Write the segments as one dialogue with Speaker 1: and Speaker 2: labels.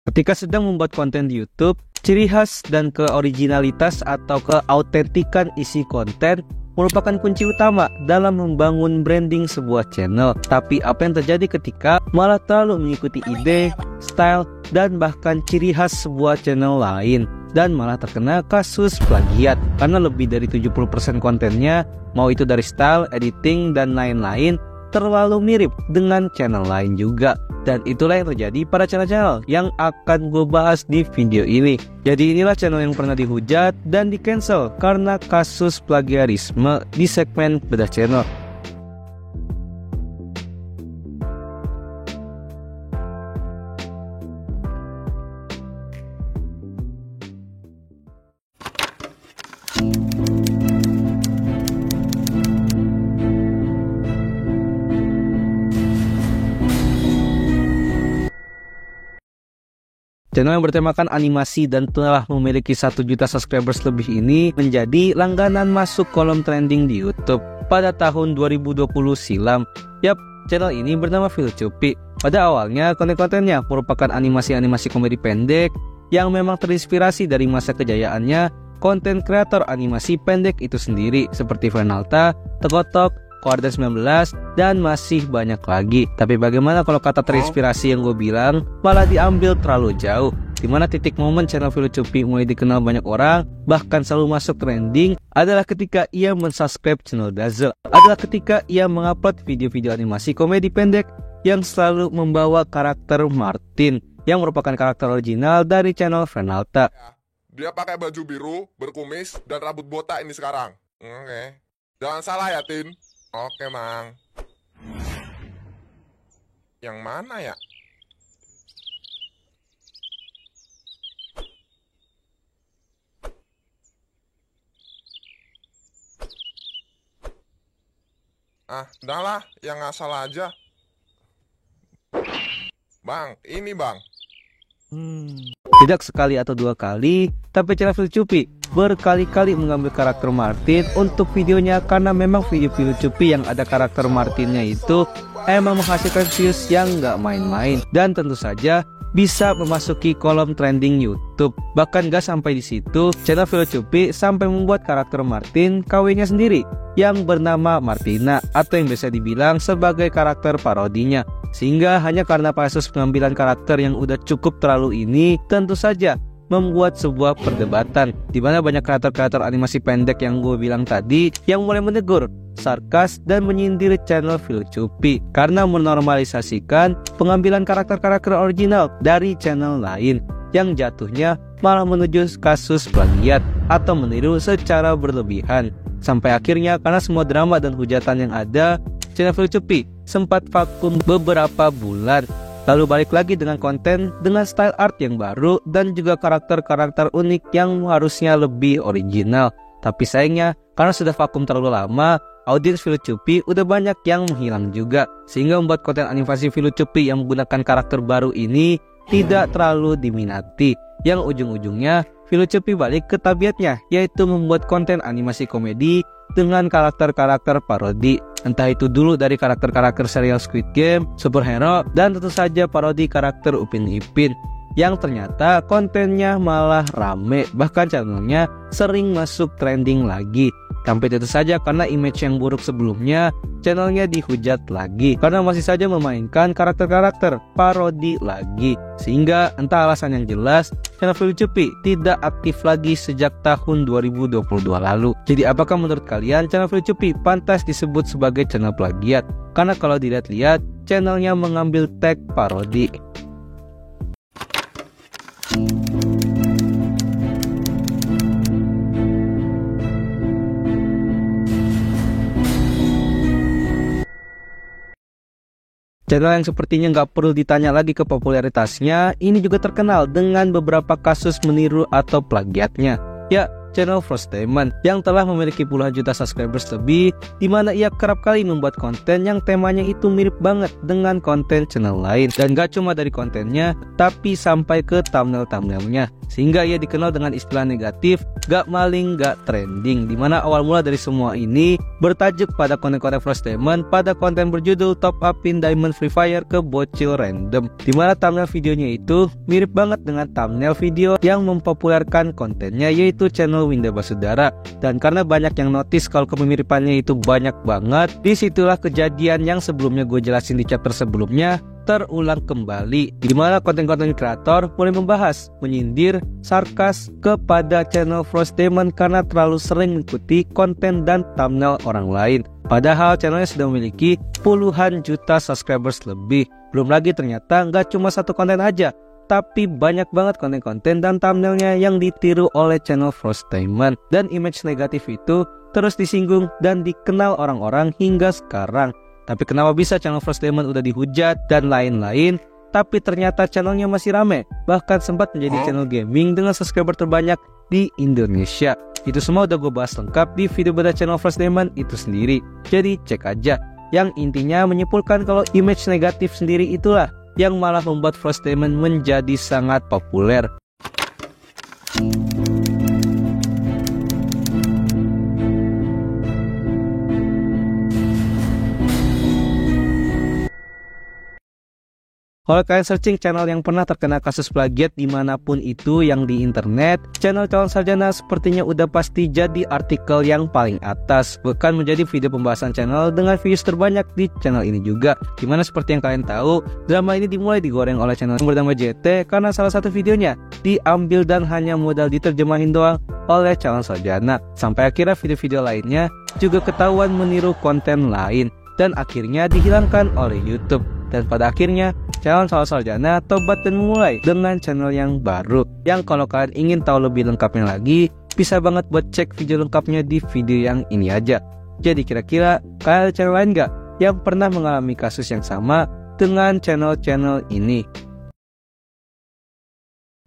Speaker 1: Ketika sedang membuat konten di YouTube, ciri khas dan keoriginalitas atau keautentikan isi konten merupakan kunci utama dalam membangun branding sebuah channel. Tapi apa yang terjadi ketika malah terlalu mengikuti ide, style, dan bahkan ciri khas sebuah channel lain, dan malah terkena kasus plagiat karena lebih dari 70% kontennya, mau itu dari style, editing, dan lain-lain, terlalu mirip dengan channel lain juga. Dan itulah yang terjadi pada channel-channel yang akan gue bahas di video ini. Jadi inilah channel yang pernah dihujat dan di cancel karena kasus plagiarisme di segmen bedah channel. Channel yang bertemakan animasi dan telah memiliki 1 juta subscribers lebih ini menjadi langganan masuk kolom trending di YouTube pada tahun 2020 silam. Yap, channel ini bernama Filcupi. Pada awalnya konten-kontennya merupakan animasi-animasi komedi pendek yang memang terinspirasi dari masa kejayaannya konten kreator animasi pendek itu sendiri seperti Frenalta, Tegotok, Koarda 19, dan masih banyak lagi. Tapi bagaimana kalau kata terinspirasi yang gue bilang malah diambil terlalu jauh, dimana titik momen channel Filcupi mulai dikenal banyak orang, bahkan selalu masuk trending, adalah ketika ia mensubscribe channel Dazzle. Adalah ketika ia mengupload video-video animasi komedi pendek yang selalu membawa karakter Martin, yang merupakan karakter original dari channel Frenalta.
Speaker 2: Dia pakai baju biru, berkumis, dan rambut botak ini sekarang. Oke. Jangan salah ya, Tin. Oke, Mang. Yang mana ya? Udahlah, yang asal aja. Bang, ini Bang.
Speaker 1: Tidak sekali atau 2 kali, tapi channel Filcupi berkali-kali mengambil karakter Martin untuk videonya karena memang video Filcupi yang ada karakter Martinnya itu emang menghasilkan views yang nggak main-main, dan tentu saja bisa memasuki kolom trending YouTube. Bahkan gak sampai di situ, channel Filcupi sampai membuat karakter Martin KW-nya sendiri yang bernama Martina, atau yang bisa dibilang sebagai karakter parodinya. Sehingga hanya karena kasus pengambilan karakter yang udah cukup terlalu ini, tentu saja membuat sebuah perdebatan di mana banyak kreator-kreator animasi pendek yang gue bilang tadi yang mulai menegur, sarkas, dan menyindir channel Filcupi karena menormalisasikan pengambilan karakter-karakter original dari channel lain yang jatuhnya malah menuju kasus plagiat atau meniru secara berlebihan. Sampai akhirnya karena semua drama dan hujatan yang ada, channel Filcupi sempat vakum beberapa bulan, lalu balik lagi dengan konten dengan style art yang baru dan juga karakter-karakter unik yang harusnya lebih original. Tapi sayangnya karena sudah vakum terlalu lama, audiens Filcupi udah banyak yang menghilang juga, sehingga membuat konten animasi Filcupi yang menggunakan karakter baru ini tidak terlalu diminati, yang ujung-ujungnya Filcupi balik ke tabiatnya, yaitu membuat konten animasi komedi dengan karakter-karakter parodi. Entah itu dulu dari karakter-karakter serial Squid Game, superhero, dan tentu saja parodi karakter Upin Ipin yang ternyata kontennya malah rame, bahkan channelnya sering masuk trending lagi. Sampai tentu saja karena image yang buruk sebelumnya, channelnya dihujat lagi karena masih saja memainkan karakter-karakter parodi lagi. Sehingga entah alasan yang jelas, channel Filcupi tidak aktif lagi sejak tahun 2022 lalu. Jadi apakah menurut kalian channel Filcupi pantas disebut sebagai channel plagiat? Karena kalau dilihat-lihat, channelnya mengambil tag parodi. Channel yang sepertinya nggak perlu ditanya lagi ke popularitasnya, ini juga terkenal dengan beberapa kasus meniru atau plagiatnya. Ya, channel Frostdaemon yang telah memiliki puluhan juta subscribers lebih, di mana ia kerap kali membuat konten yang temanya itu mirip banget dengan konten channel lain. Dan gak cuma dari kontennya, tapi sampai ke thumbnail-thumbnailnya, sehingga ia dikenal dengan istilah negatif gak maling gak trending, dimana awal mula dari semua ini bertajuk pada konten-konten Frostdaemon pada konten berjudul Top Upin Diamond Free Fire ke bocil random, dimana thumbnail videonya itu mirip banget dengan thumbnail video yang mempopulerkan kontennya, yaitu channel Winda Basudara. Dan karena banyak yang notice kalau kemiripannya itu banyak banget, disitulah kejadian yang sebelumnya gue jelasin di chapter sebelumnya terulang kembali, dimana konten-konten kreator mulai membahas, menyindir, sarkas kepada channel Frostdaemon karena terlalu sering mengikuti konten dan thumbnail orang lain. Padahal channelnya sudah memiliki puluhan juta subscribers lebih. Belum lagi ternyata nggak cuma satu konten aja, tapi banyak banget konten-konten dan thumbnailnya yang ditiru oleh channel Frostdaemon. Dan image negatif itu terus disinggung dan dikenal orang-orang hingga sekarang. Tapi kenapa bisa channel Frostdaemon udah dihujat dan lain-lain, tapi ternyata channelnya masih rame, bahkan sempat menjadi channel gaming dengan subscriber terbanyak di Indonesia. Itu semua udah gue bahas lengkap di video bedah channel Frostdaemon itu sendiri, jadi cek aja. Yang intinya menyimpulkan kalau image negatif sendiri itulah yang malah membuat Frostdaemon menjadi sangat populer. Kalau kalian searching channel yang pernah terkena kasus plagiat dimanapun itu yang di internet, channel Calon Sarjana sepertinya udah pasti jadi artikel yang paling atas, bahkan menjadi video pembahasan channel dengan views terbanyak di channel ini juga. Dimana seperti yang kalian tahu, drama ini dimulai digoreng oleh channel yang bernama JT karena salah satu videonya diambil dan hanya modal diterjemahin doang oleh Calon Sarjana. Sampai akhirnya video-video lainnya juga ketahuan meniru konten lain dan akhirnya dihilangkan oleh YouTube. Dan pada akhirnya Calon Sarjana tobat dan memulai dengan channel yang baru, yang kalau kalian ingin tahu lebih lengkapnya lagi, bisa banget buat cek video lengkapnya di video yang ini aja. Jadi kira-kira kalian ada channel lain gak yang pernah mengalami kasus yang sama dengan channel-channel ini?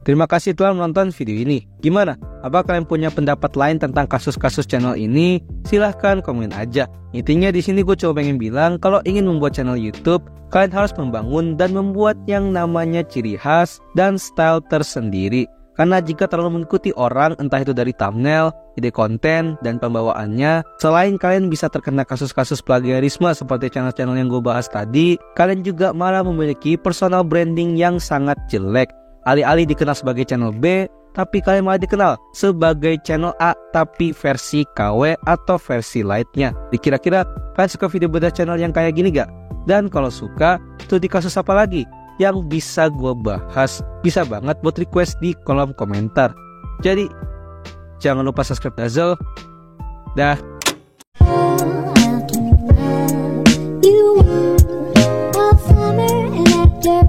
Speaker 1: Terima kasih telah menonton video ini. Gimana? Apa kalian punya pendapat lain tentang kasus-kasus channel ini? Silahkan komen aja. Intinya di sini gue coba pengen bilang kalau ingin membuat channel YouTube, kalian harus membangun dan membuat yang namanya ciri khas dan style tersendiri. Karena jika terlalu mengikuti orang, entah itu dari thumbnail, ide konten, dan pembawaannya, selain kalian bisa terkena kasus-kasus plagiarisme seperti channel-channel yang gue bahas tadi, kalian juga malah memiliki personal branding yang sangat jelek. Alih-alih dikenal sebagai channel B, tapi kalian malah dikenal sebagai channel A tapi versi KW atau versi lightnya. Kira-kira kalian suka video bedah channel yang kayak gini gak? Dan kalau suka, studi kasus apa lagi yang bisa gue bahas? Bisa banget buat request di kolom komentar. Jadi jangan lupa subscribe Dazzle. Dah.
Speaker 3: You are a summer and after